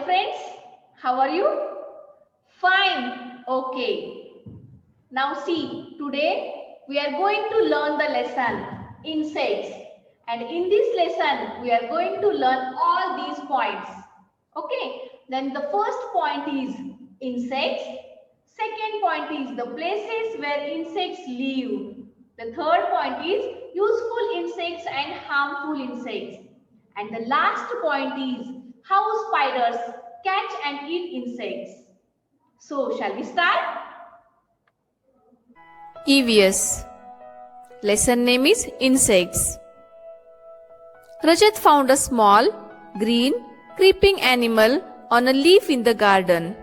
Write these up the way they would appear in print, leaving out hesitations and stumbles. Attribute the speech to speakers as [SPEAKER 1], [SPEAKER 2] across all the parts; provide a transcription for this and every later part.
[SPEAKER 1] friends. How are you? Fine. Okay. Now see, today we are going to learn the lesson insects. And in this lesson, we are going to learn all these points. Okay. Then the first point is insects. Second point is the places where insects live. The third point is useful insects and harmful insects. And the last point is how spiders catch and eat insects. So, shall we start?
[SPEAKER 2] EVS. Lesson name is Insects. Rajat found a small, green, creeping animal on a leaf in the garden.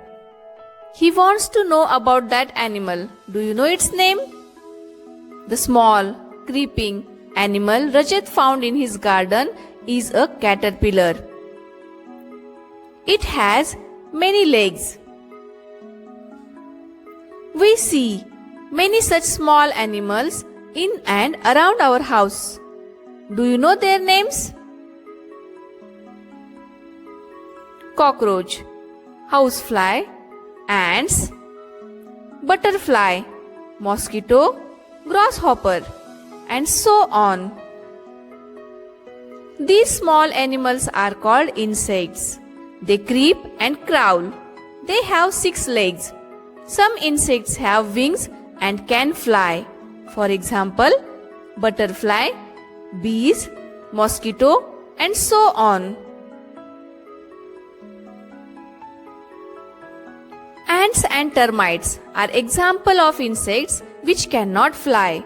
[SPEAKER 2] He wants to know about that animal. Do you know its name? The small, creeping animal Rajat found in his garden is a caterpillar. It has many legs. We see many such small animals in and around our house. Do you know their names? Cockroach, housefly, ants, butterfly, mosquito, grasshopper, and so on. These small animals are called insects. They creep and crawl. They have 6 legs. Some insects have wings and can fly. For example, butterfly, bees, mosquito, and so on. Ants and termites are examples of insects which cannot fly.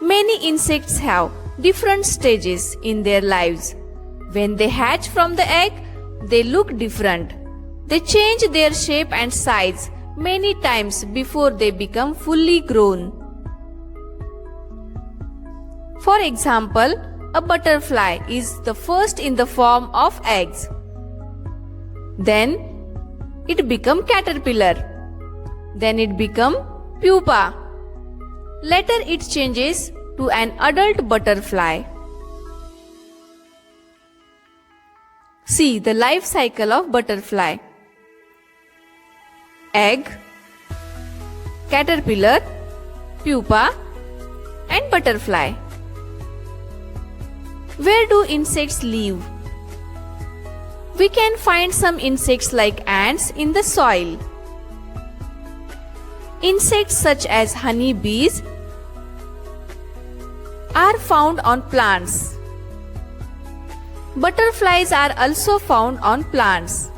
[SPEAKER 2] Many insects have different stages in their lives. When they hatch from the egg, they look different. They change their shape and size many times before they become fully grown. For example, a butterfly is the first in the form of eggs. Then it become caterpillar. Then it become pupa. Later it changes to an adult butterfly. See the life cycle of butterfly. Egg, caterpillar, pupa, and butterfly. Where do insects live? We can find some insects like ants in the soil. Insects such as honey bees are found on plants. Butterflies are also found on plants.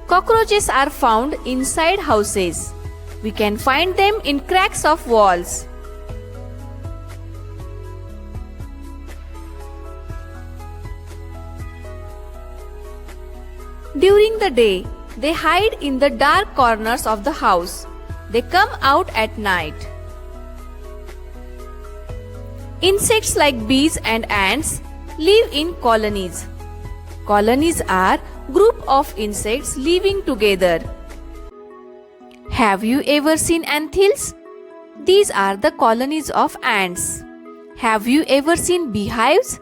[SPEAKER 2] Cockroaches are found inside houses. We can find them in cracks of walls. During the day, they hide in the dark corners of the house. They come out at night. Insects like bees and ants live in colonies. Colonies are group of insects living together. Have you ever seen ant hills? These are the colonies of ants. Have you ever seen beehives?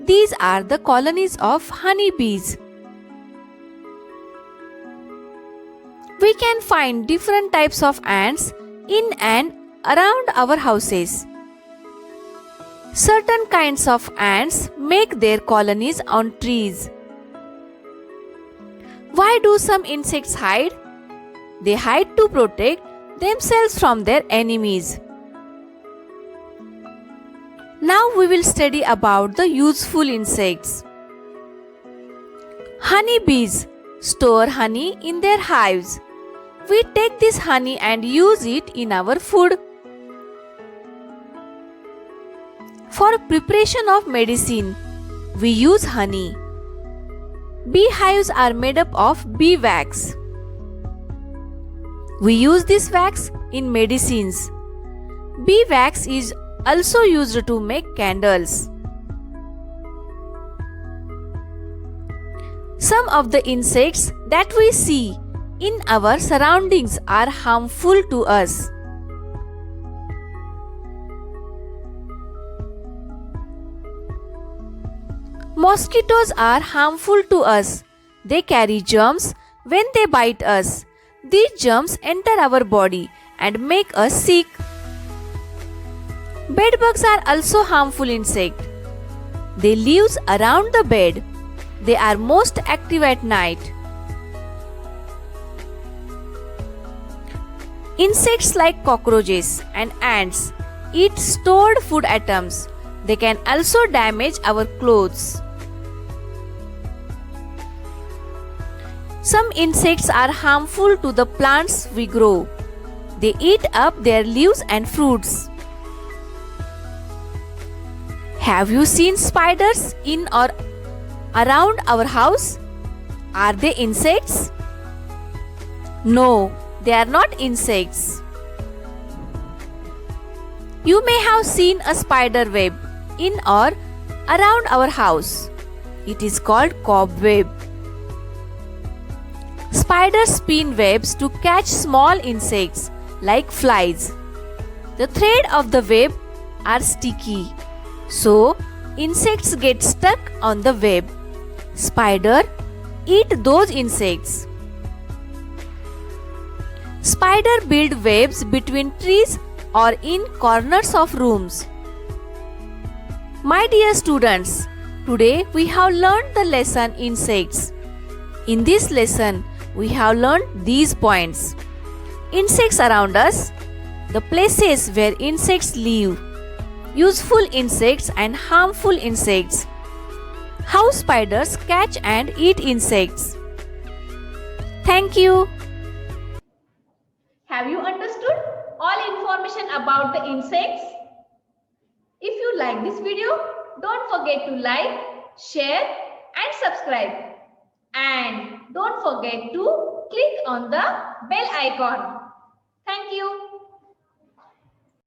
[SPEAKER 2] These are the colonies of honeybees. We can find different types of ants in and around our houses. Certain kinds of ants make their colonies on trees. Why do some insects hide? They hide to protect themselves from their enemies. Now we will study about the useful insects. Honeybees store honey in their hives. We take this honey and use it in our food. For preparation of medicine, we use honey. Beehives are made up of bee wax. We use this wax in medicines. Bee wax is also used to make candles. Some of the insects that we see in our surroundings are harmful to us. Mosquitoes are harmful to us. They carry germs when they bite us. These germs enter our body and make us sick. Bedbugs are also harmful insects. They live around the bed. They are most active at night. Insects like cockroaches and ants eat stored food items. They can also damage our clothes. Some insects are harmful to the plants we grow. They eat up their leaves and fruits. Have you seen spiders in or around our house? Are they insects? No, they are not insects. You may have seen a spider web in or around our house. It is called cobweb. Spiders spin webs to catch small insects like flies. The thread of the web are sticky, so insects get stuck on the web. Spider eat those insects. Spider build webs between trees or in corners of rooms. My dear students, today we have learned the lesson insects. In this lesson, we have learned these points. Insects around us, the places where insects live, useful insects and harmful insects, how spiders catch and eat insects. Thank you.
[SPEAKER 1] Have you understood all information about the insects? If you like this video, don't forget to like, share and subscribe. And don't forget to click on the bell icon. Thank you.